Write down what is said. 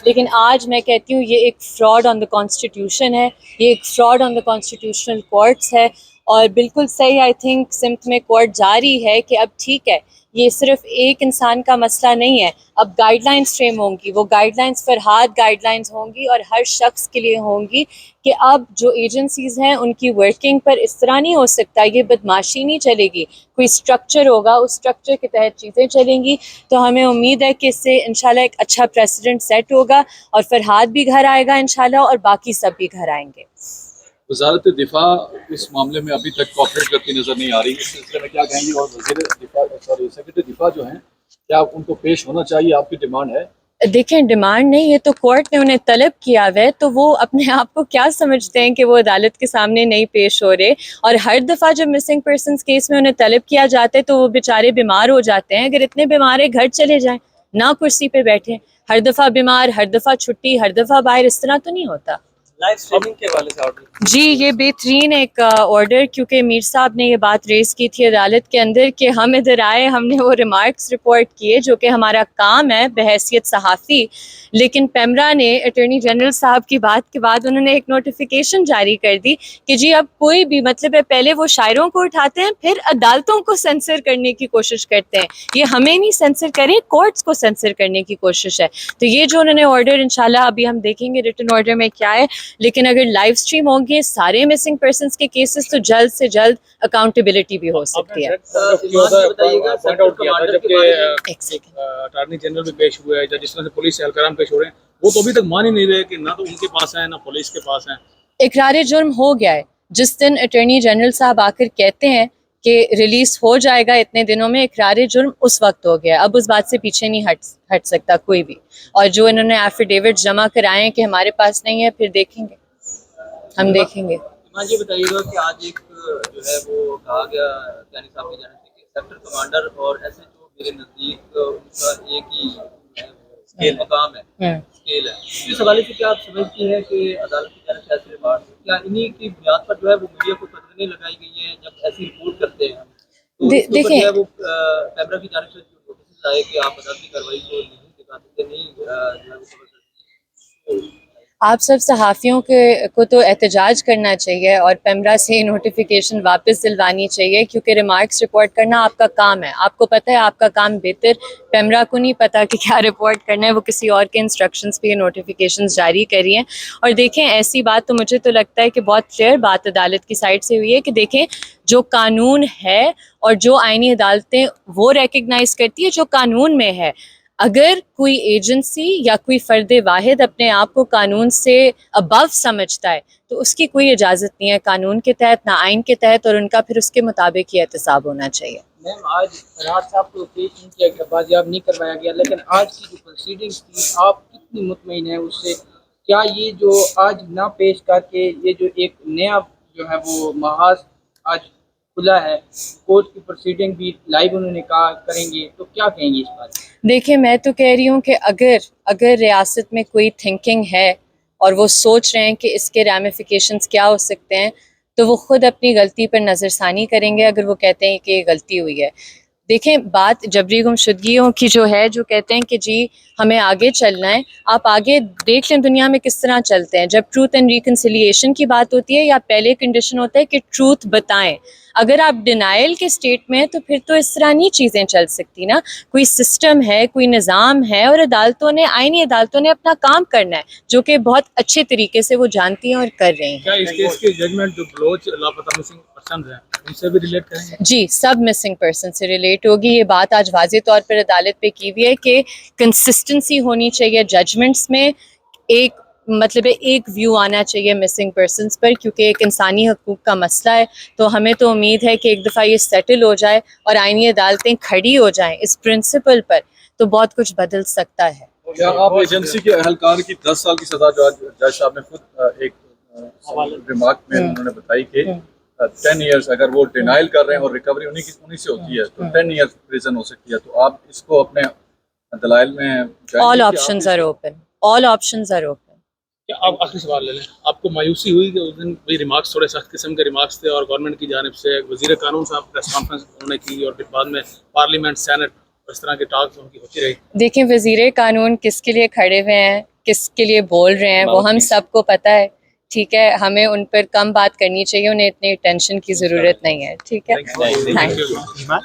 لیکن آج میں کہتی ہوں یہ ایک فراڈ آن دا کانسٹیٹیوشن ہے، یہ ایک فراڈ آن دا کانسٹیٹیوشنل کورٹس ہے، اور بالکل صحیح آئی تھنک سمت میں کورٹ جا رہی ہے کہ اب ٹھیک ہے، یہ صرف ایک انسان کا مسئلہ نہیں ہے، اب گائیڈ لائنس فریم ہوں گی، وہ guide lines Farhad guide lines ہوں گی اور ہر شخص کے لیے ہوں گی کہ اب جو ایجنسیز ہیں ان کی ورکنگ پر اس طرح نہیں ہو سکتا، یہ بدماشی نہیں چلے گی، کوئی اسٹرکچر ہوگا، اس اسٹرکچر کے تحت چیزیں چلیں گی۔ تو ہمیں امید ہے کہ اس سے انشاءاللہ ایک اچھا پریسیڈنٹ سیٹ ہوگا اور فرحاد بھی گھر آئے گا انشاءاللہ، اور باقی سب بھی گھر آئیں گے۔ وزارت دفاع اس معاملے میں ابھی تک کوآپریٹ کرتی نظر نہیں آ رہی، اس سلسلے میں کیا کہیں گی؟ اور سیکرٹری دفاع جو ہیں، کیا ان کو پیش ہونا چاہیے؟ آپ کی ڈیمانڈ ہے؟ دیکھیں ڈیمانڈ نہیں، یہ تو کورٹ نے انہیں طلب کیا ہے، تو وہ اپنے آپ کو کیا سمجھتے ہیں کہ وہ عدالت کے سامنے نہیں پیش ہو رہے، اور ہر دفعہ جب مسنگ پرسنز کیس میں انہیں طلب کیا جاتا ہے تو وہ بیچارے بیمار ہو جاتے ہیں۔ اگر اتنے بیمار ہیں گھر چلے جائیں، نہ کرسی پہ بیٹھیں، ہر دفعہ بیمار، ہر دفعہ چھٹی، ہر دفعہ باہر، اس طرح تو نہیں ہوتا۔ لائف اسٹریمنگ کے حوالے سے آرڈر جی یہ بہترین ایک آرڈر، کیونکہ میر صاحب نے یہ بات ریز کی تھی عدالت کے اندر کہ ہم ادھر آئے، ہم نے وہ ریمارکس رپورٹ کیے جو کہ ہمارا کام ہے بحیثیت صحافی، لیکن پیمرا نے اٹارنی جنرل صاحب کی بات کے بعد انہوں نے ایک نوٹیفیکیشن جاری کر دی کہ جی اب کوئی بھی مطلب ہے، پہلے وہ شاعروں کو اٹھاتے ہیں پھر عدالتوں کو سینسر کرنے کی کوشش کرتے ہیں، یہ ہمیں نہیں سینسر کریں، کورٹس کو سینسر کرنے کی کوشش ہے۔ تو یہ جو انہوں نے آرڈر انشاءاللہ ابھی ہم دیکھیں گے ریٹن آرڈر میں کیا ہے، لیکن اگر لائیو اسٹریم ہوں گے سارے مسنگ پرسنس کے کیسز تو جلد سے جلد اکاؤنٹیبلٹی بھی ہو سکتی ہے۔ اٹارنی جنرل بھی پیش ہوئے ہیں، جس طرح سے پولیس اہلکاران پیش ہو رہے ہیں، وہ تو ابھی تک مان ہی نہیں رہے کہ نہ تو ان کے پاس ہیں نہ پولیس کے پاس ہیں۔ اقرار جرم ہو گیا ہے، جس دن اٹارنی جنرل صاحب آ کر کہتے ہیں کہ ریلیز ہو جائے گا اتنے دنوں میں، اقرار جرم اس وقت ہو گیا، اب اس بات سے پیچھے نہیں ہٹ سکتا کوئی بھی، اور جو انہوں نے ایفیڈیوٹ جمع کرائے ہیں کہ ہمارے پاس نہیں ہے، پھر دیکھیں گے، ہم دیکھیں گے۔ ایمان جی بتائیے گا کہ آج ایک جو ہے وہ کہا گیا یعنی صاحب کی جانب سے کہ سیکٹر کمانڈر اور ایس ایچ او میرے نزدیک ان کا ایک ہی اسکیل مقام ہے، اسکیل ہے، اس حوالے سے کیا آپ سمجھتی ہیں کہ عدالت کی جانب سے ایسے بات کیا انہی کی بنیاد پر جو ہے وہ میڈیا کو قدریں لگائی گئی ہیں؟ جب ایسی رپورٹ کرتے ہیں تو اس کے اوپر جو ہے وہ پیمرا کی جانب سے نوٹس آئے کہ آپ عدالتی کارروائی کو نہیں دکھا سکتے، نہیں جو ہے وہ خبر کرتے۔ آپ سب صحافیوں کو تو احتجاج کرنا چاہیے اور پیمرا سے نوٹیفیکیشن واپس دلوانی چاہیے، کیونکہ ریمارکس رپورٹ کرنا آپ کا کام ہے، آپ کو پتہ ہے آپ کا کام بہتر، پیمرا کو نہیں پتہ کہ کیا رپورٹ کرنا ہے، وہ کسی اور کے انسٹرکشنز پہ یہ نوٹیفیکیشنز جاری کری ہیں۔ اور دیکھیں ایسی بات تو مجھے تو لگتا ہے کہ بہت کلیئر بات عدالت کی سائڈ سے ہوئی ہے کہ دیکھیں جو قانون ہے اور جو آئینی عدالتیں وہ ریکگنائز کرتی ہے جو قانون میں ہے، اگر کوئی ایجنسی یا کوئی فرد واحد اپنے آپ کو قانون سے ابو سمجھتا ہے تو اس کی کوئی اجازت نہیں ہے قانون کے تحت، نہ آئین کے تحت، اور ان کا پھر اس کے مطابق ہی احتساب ہونا چاہیے۔ میم آج فرحاد صاحب کو پیش نہیں کیا گیا، بازیاب نہیں کروایا گیا، لیکن آج کی جو پروسیڈنگز تھی آپ کتنی مطمئن ہیں اس سے؟ کیا یہ جو آج نہ پیش کر کے یہ جو ایک نیا جو ہے وہ محاذ آج کھلا ہے، کورٹ کی پروسیڈنگ بھی لائیو انہوں نے کہا کریں گے، تو کیا کہیں گے اس بارے میں؟ دیکھیں میں تو کہہ رہی ہوں کہ اگر ریاست میں کوئی تھنکنگ ہے اور وہ سوچ رہے ہیں کہ اس کے ریمیفیکیشنز کیا ہو سکتے ہیں تو وہ خود اپنی غلطی پر نظر ثانی کریں گے اگر وہ کہتے ہیں کہ یہ غلطی ہوئی ہے۔ دیکھیں بات جبری گمشدگیوں کی جو ہے، جو کہتے ہیں کہ جی ہمیں آگے چلنا ہے، آپ آگے دیکھ لیں دنیا میں کس طرح چلتے ہیں، جب ٹروتھ اینڈ ریکنسیلیشن کی بات ہوتی ہے یا پہلے کنڈیشن ہوتا ہے کہ ٹروتھ بتائیں، اگر آپ ڈینائل کے سٹیٹ میں ہیں تو پھر تو اس طرح نہیں چیزیں چل سکتی نا، کوئی سسٹم ہے، کوئی نظام ہے، اور عدالتوں نے، آئینی عدالتوں نے اپنا کام کرنا ہے جو کہ بہت اچھے طریقے سے وہ جانتی ہیں اور کر رہی ہیں۔ کیا اس کیس کی ججمنٹ جو بلوچ لاپتہ مسنگ پرسنز ہیں ان سے بھی ریلیٹ کریں گے؟ جی سب مسنگ پرسن سے ریلیٹ ہوگی، یہ بات آج واضح طور پر عدالت پہ کی ہوئی ہے کہ کنسسٹنسی ہونی چاہیے ججمنٹس میں، ایک مطلب ایک ویو آنا چاہیے مسنگ پرسنس پر، کیونکہ ایک انسانی حقوق کا مسئلہ ہے، تو ہمیں تو امید ہے کہ ایک دفعہ یہ سیٹل ہو جائے اور آئینی عدالتیں کھڑی ہو جائیں اس پرنسپل پر تو بہت کچھ بدل سکتا ہے۔ کیا آپ ایجنسی کے اہلکار کی 10 سال کی سزا جو جج صاحب نے خود ایک ریمارک میں انہوں نے بتائی کہ 10 ایئرس اگر وہ ڈینائل کر رہے ہیں اور ریکوری انہی سے ہوتی ہے تو 10 ایئرس پریزن ہو سکتی ہے، تو آپ اس کو اپنے دلائل میں all options are open, all options are open. کیا آپ آخری سوال لے لیں، آپ کو مایوسی ہوئی کہ اس دن بھی ریمارکس تھوڑے سخت قسم کے ریمارکس تھے اور گورنمنٹ کی جانب سے وزیر قانون صاحب پریس کانفرنس انہوں نے کی اور پھر بعد میں پارلیمنٹ سینٹ اس طرح کے ٹاکس ان کی ہوتی رہی؟ دیکھیں وزیر قانون کس کے لیے کھڑے ہوئے ہیں کس کے لیے بول رہے ہیں وہ ہم سب کو پتہ ہے. ٹھیک ہے, ہمیں ان پر کم بات کرنی چاہیے, انہیں اتنی ٹینشن کی ضرورت نہیں ہے. ٹھیک ہے, Thank you. Thank you.